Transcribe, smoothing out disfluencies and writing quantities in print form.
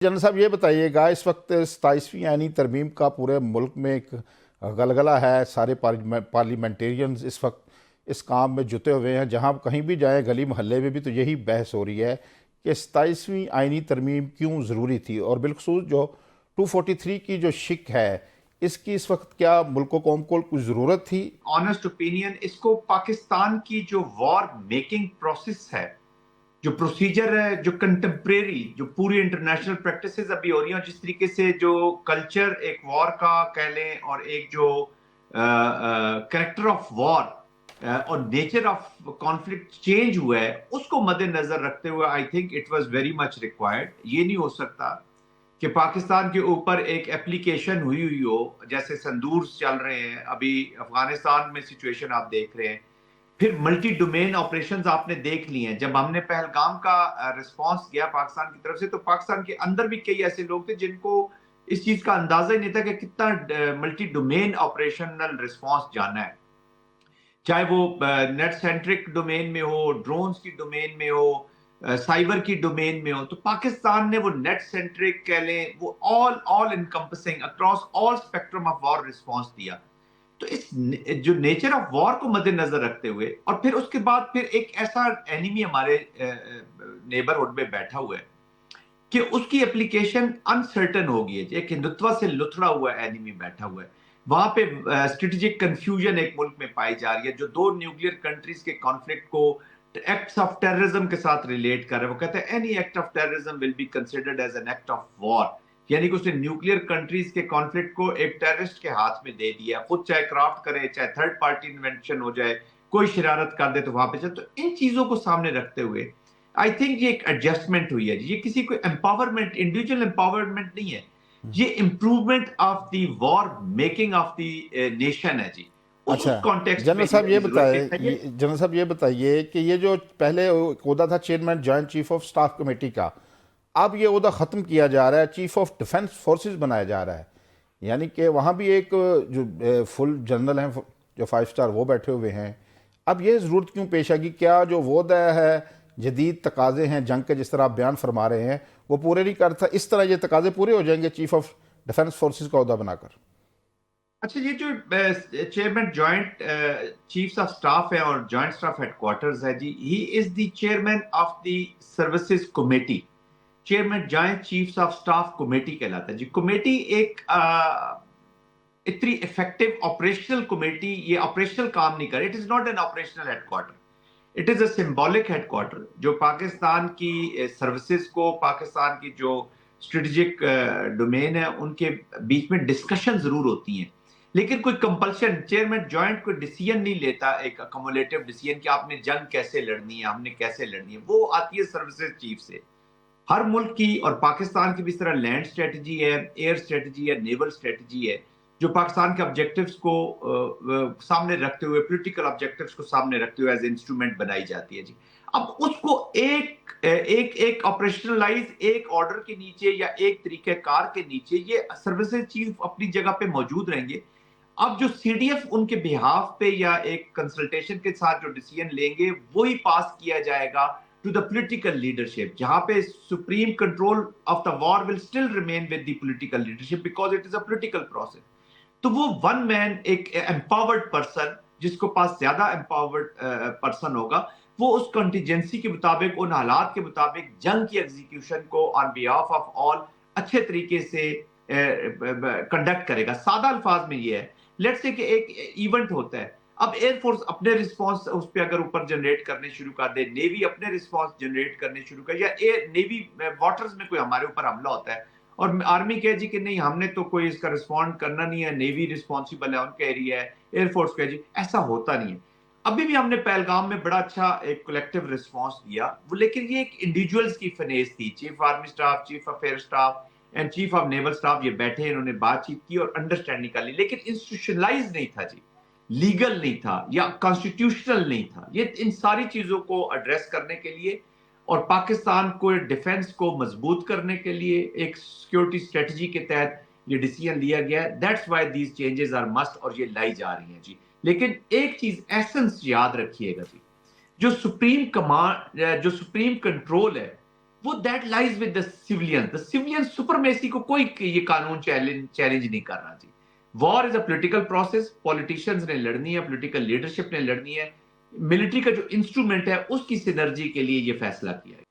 General साहब ये बताइएगा, इस वक्त 27वीं आईनी तरमीम का पूरे मुल्क में एक गलगला है। सारे पार्लियामेंटेरियंस इस वक्त इस काम में जुटे हुए हैं। जहां कहीं भी जाएं, गली मोहल्ले में भी तो यही बहस हो रही है कि 27वीं आईनी तरमीम क्यों ज़रूरी थी, और बिलखसूस जो 243 की जो शिक है, इसकी इस वक्त क्या मुल्क कौम को कुछ ज़रूरत थी? ऑनेस्ट ओपिनियन, इसको पाकिस्तान की जो वॉर मेकिंग प्रोसेस है, जो प्रोसीजर है, जो कंटेम्प्रेरी, जो पूरी इंटरनेशनल प्रैक्टिसेस अभी हो रही हैं, जिस तरीके से जो कल्चर एक वॉर का कह लें और एक जो कैरेक्टर ऑफ वॉर और नेचर ऑफ कॉन्फ्लिक्ट चेंज हुआ है, उसको मद्देनजर रखते हुए I think it was very much required. ये नहीं हो सकता कि पाकिस्तान के ऊपर एक एप्लीकेशन हुई हुई हो, जैसे संदूर चल रहे हैं अभी अफगानिस्तान में, सिचुएशन आप देख रहे हैं, फिर मल्टी डोमेन ऑपरेशंस आपने देख लिए हैं। जब हमने पहलगाम का रिस्पांस किया पाकिस्तान की तरफ से, तो पाकिस्तान के अंदर भी कई ऐसे लोग थे जिनको इस चीज का अंदाजा ही नहीं था कि कितना मल्टी डोमेन ऑपरेशनल रिस्पांस जाना है, चाहे वो नेट सेंट्रिक डोमेन में हो, ड्रोन्स की डोमेन में हो, साइबर की डोमेन में हो। तो पाकिस्तान ने वो नेट सेंट्रिक कह लें, वो all all encompassing across all spectrum of war response दिया। तो इस जो नेचर ऑफ वॉर को मद्देनजर रखते हुए, और फिर उसके बाद फिर एक ऐसा एनिमी हमारे नेबरहुड में बैठा हुआ है कि उसकी एप्लीकेशन अनसर्टन होगी। एक हिंदुत्व से लुथड़ा हुआ एनिमी बैठा हुआ है वहां पे। स्ट्रेटेजिक कंफ्यूजन एक मुल्क में पाई जा रही है, जो दो न्यूक्लियर कंट्रीज के कॉन्फ्लिक्ट को एक्ट्स ऑफ टेररिज्म के साथ रिलेट कर रहे हैं। वो कहते हैं any act of terrorism will be considered as an act of war, यानी कि उसने न्यूक्लियर कंट्रीज के कॉन्फ्लिक्ट को एक टेररिस्ट के हाथ में दे दिया, खुद चाहे क्राफ्ट करे, चाहे थर्ड पार्टी इन्वेंशन हो जाए, कोई शरारत कर दे तो वहां पे चल। तो इन चीजों को सामने रखते हुए आई थिंक ये एक एडजस्टमेंट हुई है। ये किसी को एम्पावरमेंट, इंडिविजुअल एम्पावरमेंट नहीं है, ये improvement of the war making of the nation है जी। अच्छा, उस कॉन्टेक्स्ट में जनरल साहब ये ये जरूरत बताए है। जनरल साहब ये बताइए कि ये जो पहले ओहदा था chairman joint chief of staff committee का, अब ये ओहदा ख़त्म किया जा रहा है, चीफ ऑफ डिफेंस फोर्सेस बनाया जा रहा है। यानी कि वहाँ भी एक जो फुल जनरल हैं, जो 5 स्टार, वो बैठे हुए हैं। अब ये ज़रूरत क्यों पेश आएगी? क्या जो वो है जदीद तकाजे हैं जंग के, जिस तरह आप बयान फरमा रहे हैं, वो पूरे नहीं करता? इस तरह ये तकाजे पूरे हो जाएंगे चीफ ऑफ डिफेंस फोर्सेस का ओहदा बनाकर? अच्छा, ये जो chairman joint chiefs of staff है और जॉइंट स्टाफ हेडक्वार्टर्स है जी, he is the chairman of the services committee. Chairman joint chiefs of staff committee कहलाता है जी। कमेटी एक इतनी इफेक्टिव ऑपरेशनल कमेटी, ये ऑपरेशनल काम नहीं करे। It is not an operational headquarter, it is a symbolic headquarter, जो पाकिस्तान की सर्विसेज को, पाकिस्तान की जो स्ट्रेटेजिक डोमेन है, उनके बीच में डिस्कशन जरूर होती हैं, लेकिन कोई कंपल्शन, चेयरमैन जॉइंट कोई डिसीजन नहीं लेता, एक अकोमोडेटिव डिसीजन कि आपने जंग कैसे लड़नी है, हमने कैसे लड़नी है। वो आती है सर्विसेज चीफ से। हर मुल्क की, और पाकिस्तान की भी इस तरह लैंड स्ट्रेटजी है, एयर स्ट्रेटजी है, नेवल स्ट्रेटजी है, जो पाकिस्तान के ऑब्जेक्टिव्स को सामने रखते हुए, पॉलिटिकल ऑब्जेक्टिव्स को सामने रखते हुए एज इंस्ट्रूमेंट बनाई जाती है जी। अब उसको एक ऑपरेशनलाइज, एक ऑर्डर के नीचे या एक तरीकेकार के नीचे ये सर्विसेज चीफ अपनी जगह पे मौजूद रहेंगे। अब जो सीडीएफ उनके बिहाफ पे या एक कंसल्टेशन के साथ जो डिसीजन लेंगे, वही पास किया जाएगा to the political leadership, जहां पे supreme control of the war will still remain with the political leadership because it is a political process। तो वो वन मैन, एक एम्पावर्ड पर्सन, जिसको पास ज्यादा एम्पावर्ड पर्सन होगा, वो उस कंटीजेंसी के मुताबिक, उन हालात के मुताबिक जंग की एग्जीक्यूशन को ऑन बिहाफ ऑफ ऑल अच्छे तरीके से कंडक्ट करेगा। सादा अल्फाज में ये है, लेट्स से कि एक इवेंट होता है, अब एयरफोर्स अपने रिस्पांस उस पर अगर ऊपर जनरेट करने शुरू कर दे, नेवी अपने रिस्पांस जनरेट करने शुरू कर, या एयर नेवी वाटर्स में कोई हमारे ऊपर हमला होता है और आर्मी कहे जी कि नहीं, हमने तो कोई इसका रिस्पॉन्ड करना नहीं है, नेवी रिस्पॉन्सिबल है, उनका एरिया है, एयरफोर्स कहे जी, ऐसा होता नहीं है। अभी भी हमने पहलगाम में बड़ा अच्छा एक कलेक्टिव रिस्पॉन्स दिया, वो लेकिन ये एक इंडिविजुअल्स की फिनेस थी। Chief army staff, chief of air staff and chief of naval staff ये बैठे, इन्होंने बातचीत की और अंडरस्टैंडिंग कर ली, लेकिन इंस्टीट्यूशनलाइज नहीं था जी, लीगल नहीं था या कॉन्स्टिट्यूशनल नहीं था। ये इन सारी चीजों को एड्रेस करने के लिए और पाकिस्तान को डिफेंस को मजबूत करने के लिए एक सिक्योरिटी स्ट्रेटजी के तहत ये डिसीजन लिया गया है। That's why these changes are must, और ये लाई जा रही हैं जी। लेकिन एक चीज एसेंस याद रखिएगा जी, जो सुप्रीम कमांड, जो सुप्रीम कंट्रोल है, वो that lies with the civilian supremacy को कोई ये कानून चैलेंज नहीं कर रहा जी। War is a political process, politicians ने लड़नी है, पॉलिटिकल लीडरशिप ने लड़नी है, मिलिट्री का जो इंस्ट्रूमेंट है उसकी सिनर्जी के लिए ये फैसला किया है।